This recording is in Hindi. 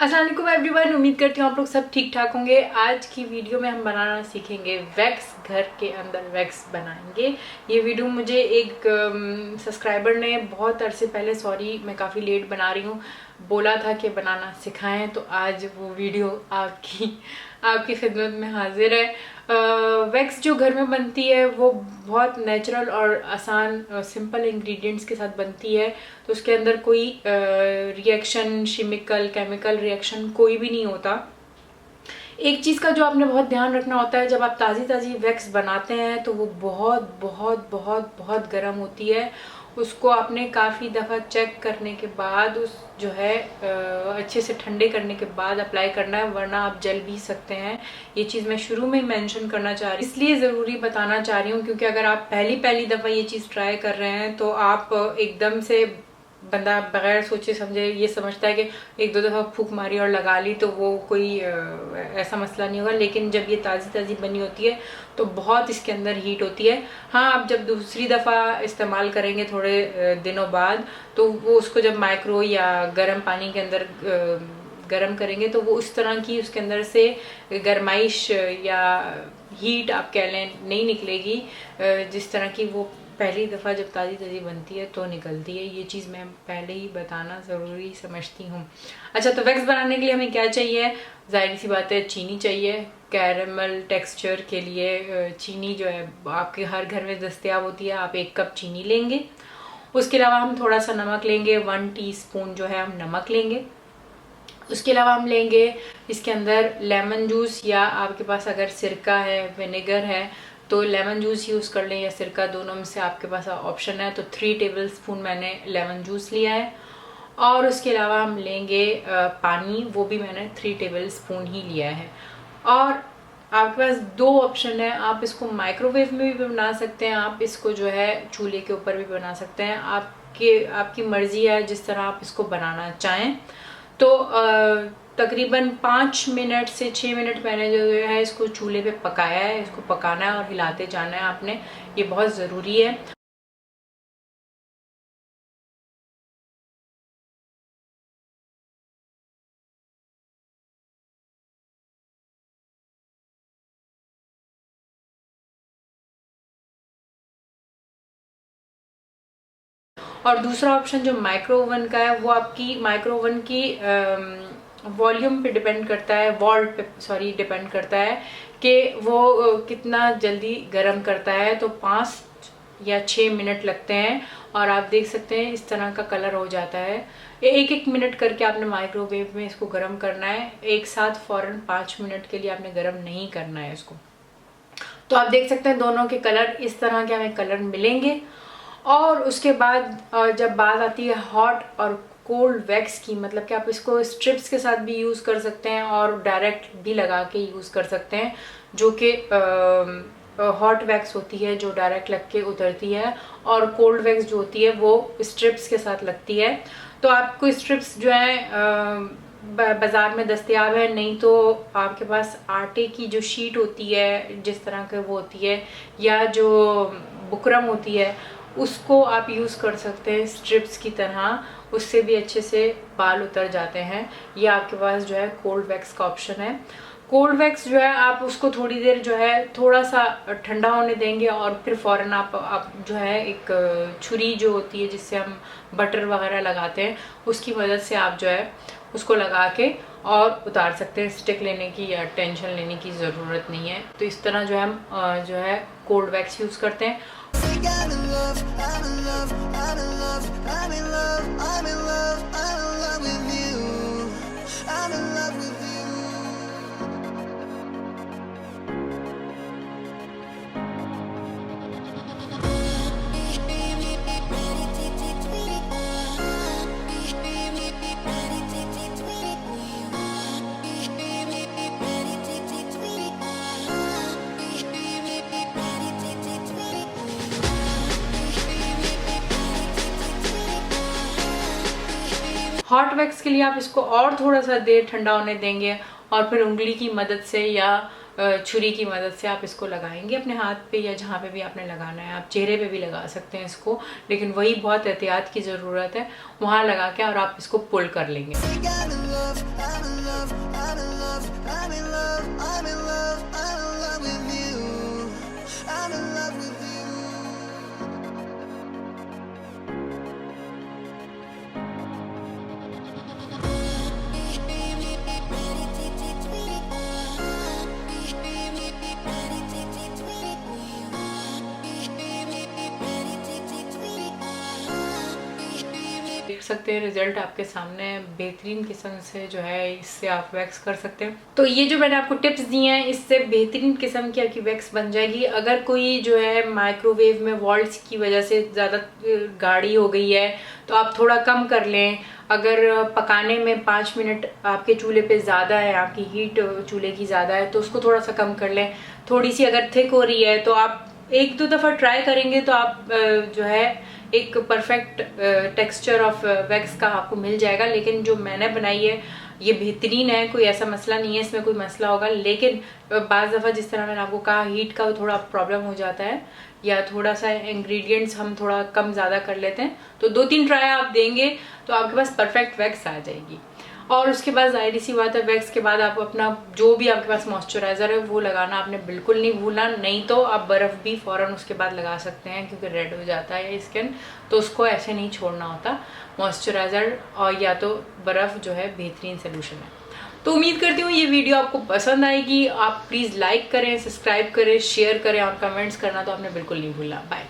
अस्सलाम वालेकुम एवरीवन, उम्मीद करती हूँ आप लोग सब ठीक ठाक होंगे। आज की वीडियो में हम बनाना सीखेंगे वैक्स। घर के अंदर वैक्स बनाएंगे। ये वीडियो मुझे एक सब्सक्राइबर ने बहुत अरसे पहले, सॉरी मैं काफ़ी लेट बना रही हूँ, बोला था कि बनाना सिखाएं, तो आज वो वीडियो आपकी खिदमत में हाजिर है। वैक्स जो घर में बनती है वो बहुत नेचुरल और आसान सिंपल इंग्रेडिएंट्स के साथ बनती है। तो उसके अंदर कोई रिएक्शन, केमिकल रिएक्शन कोई भी नहीं होता। एक चीज़ का जो आपने बहुत ध्यान रखना होता है, जब आप ताज़ी वैक्स बनाते हैं तो वो बहुत बहुत बहुत बहुत गर्म होती है। उसको आपने काफ़ी दफ़ा चेक करने के बाद उस जो है अच्छे से ठंडे करने के बाद अप्लाई करना है, वरना आप जल भी सकते हैं। ये चीज़ मैं शुरू में ही मेंशन करना चाह रही हूँ, इसलिए ज़रूरी बताना चाह रही हूँ क्योंकि अगर आप पहली दफ़ा ये चीज़ ट्राई कर रहे हैं तो आप एकदम से, बंदा बगैर सोचे समझे ये समझता है कि एक दो दफ़ा फूंक मारी और लगा ली तो वो कोई ऐसा मसला नहीं होगा। लेकिन जब ये ताज़ी बनी होती है तो बहुत इसके अंदर हीट होती है। हाँ, आप जब दूसरी दफ़ा इस्तेमाल करेंगे थोड़े दिनों बाद, तो वो उसको जब माइक्रो या गर्म पानी के अंदर गर्म करेंगे तो वो उस तरह की उसके अंदर से गरमाइश या हीट आप कह लें नहीं निकलेगी जिस तरह की वो पहली दफ़ा जब ताज़ी बनती है तो निकलती है। ये चीज़ मैं पहले ही बताना ज़रूरी समझती हूँ। अच्छा, तो वैक्स बनाने के लिए हमें क्या चाहिए? जाहिर सी बात है, चीनी चाहिए। कैरेमल टेक्सचर के लिए चीनी जो है आपके हर घर में दस्तयाब होती है। आप 1 कप चीनी लेंगे। उसके अलावा हम थोड़ा सा नमक लेंगे, 1 टीस्पून जो है हम नमक लेंगे। उसके अलावा हम लेंगे इसके अंदर लेमन जूस, या आपके पास अगर सिरका है, विनेगर है तो लेमन जूस यूज़ कर लें, या सिरका, दोनों में से आपके पास ऑप्शन है। तो 3 टेबलस्पून मैंने लेमन जूस लिया है। और उसके अलावा हम लेंगे पानी, वो भी मैंने 3 टेबलस्पून ही लिया है। और आपके पास 2 ऑप्शन है, आप इसको माइक्रोवेव में भी बना सकते हैं, आप इसको जो है चूल्हे के ऊपर भी बना सकते हैं। आपकी मर्जी है जिस तरह आप इसको बनाना चाहें। तो तकरीबन 5 मिनट से 6 मिनट मैंने जो है इसको चूल्हे पे पकाया है। इसको पकाना है और हिलाते जाना है आपने, ये बहुत ज़रूरी है। और दूसरा ऑप्शन जो माइक्रो ओवन का है, वो आपकी माइक्रो ओवन की वॉल्यूम पे डिपेंड करता है, वॉल्ट पे सॉरी डिपेंड करता है कि वो कितना जल्दी गर्म करता है। तो 5 या 6 मिनट लगते हैं और आप देख सकते हैं इस तरह का कलर हो जाता है। 1 मिनट करके आपने माइक्रोवेव में इसको गर्म करना है, एक साथ फ़ौरन 5 मिनट के लिए आपने गर्म नहीं करना है इसको। तो आप देख सकते हैं दोनों के कलर इस तरह के हमें कलर मिलेंगे। और उसके बाद जब बात आती है हॉट और कोल्ड वैक्स की, मतलब कि आप इसको स्ट्रिप्स के साथ भी यूज़ कर सकते हैं और डायरेक्ट भी लगा के यूज़ कर सकते हैं, जो कि हॉट वैक्स होती है जो डायरेक्ट लग के उतरती है, और कोल्ड वैक्स जो होती है वो स्ट्रिप्स के साथ लगती है। तो आपको स्ट्रिप्स जो है बाज़ार में दस्तयाब है, नहीं तो आपके पास आटे की जो शीट होती है जिस तरह के वो होती है, या जो बुकरम होती है, उसको आप यूज़ कर सकते हैं स्ट्रिप्स की तरह, उससे भी अच्छे से बाल उतर जाते हैं। ये आपके पास जो है कोल्ड वैक्स का ऑप्शन है। कोल्ड वैक्स जो है आप उसको थोड़ी देर जो है थोड़ा सा ठंडा होने देंगे और फिर फ़ौरन आप जो है एक छुरी जो होती है जिससे हम बटर वगैरह लगाते हैं, उसकी मदद से आप जो है उसको लगा के और उतार सकते हैं। स्टिक लेने की या टेंशन लेने की ज़रूरत नहीं है। तो इस तरह जो है हम जो है कोल्ड वैक्स यूज़ करते हैं। हॉट वैक्स के लिए आप इसको और थोड़ा सा देर ठंडा होने देंगे और फिर उंगली की मदद से या छुरी की मदद से आप इसको लगाएंगे अपने हाथ पे या जहाँ पे भी आपने लगाना है। आप चेहरे पे भी लगा सकते हैं इसको, लेकिन वही बहुत एहतियात की ज़रूरत है, वहाँ लगा के और आप इसको पुल कर लेंगे। love, I'm in love, I'm in love, I'm in love with you. I'm in love with you. देख सकते हैं रिजल्ट आपके सामने, बेहतरीन किस्म से जो है इससे आप वैक्स कर सकते हैं। तो ये जो मैंने आपको टिप्स दिए हैं इससे बेहतरीन किस्म की आपकी वैक्स बन जाएगी। अगर कोई जो है माइक्रोवेव में वॉल्ट्स की वजह से ज़्यादा गाढ़ी हो गई है तो आप थोड़ा कम कर लें। अगर पकाने में 5 मिनट आपके चूल्हे पे ज़्यादा है, आपकी हीट चूल्हे की ज़्यादा है तो उसको थोड़ा सा कम कर लें। थोड़ी सी अगर थिक हो रही है तो आप 1-2 दफ़ा ट्राई करेंगे तो आप जो है एक परफेक्ट टेक्सचर ऑफ वैक्स का आपको मिल जाएगा। लेकिन जो मैंने बनाई है ये बेहतरीन है, कोई ऐसा मसला नहीं है इसमें कोई मसला होगा। लेकिन बाज़ दफ़ा जिस तरह मैंने आपको कहा हीट का थोड़ा प्रॉब्लम हो जाता है या थोड़ा सा इंग्रेडिएंट्स हम थोड़ा कम ज़्यादा कर लेते हैं, तो 2-3 ट्राई आप देंगे तो आपके पास परफेक्ट वैक्स आ जाएगी। और उसके बाद जाहिर सी बात है वैक्स के बाद आप अपना जो भी आपके पास मॉइस्चराइज़र है वो लगाना आपने बिल्कुल नहीं भूलना। नहीं तो आप बर्फ़ भी फ़ौरन उसके बाद लगा सकते हैं क्योंकि रेड हो जाता है स्किन, तो उसको ऐसे नहीं छोड़ना होता। मॉइस्चराइज़र और या तो बर्फ़ जो है बेहतरीन सोल्यूशन है। तो उम्मीद करती हूँ ये वीडियो आपको पसंद आएगी। आप प्लीज़ लाइक करें, सब्सक्राइब करें, शेयर करें और कमेंट्स करना तो आपने बिल्कुल नहीं भूलना। बाय।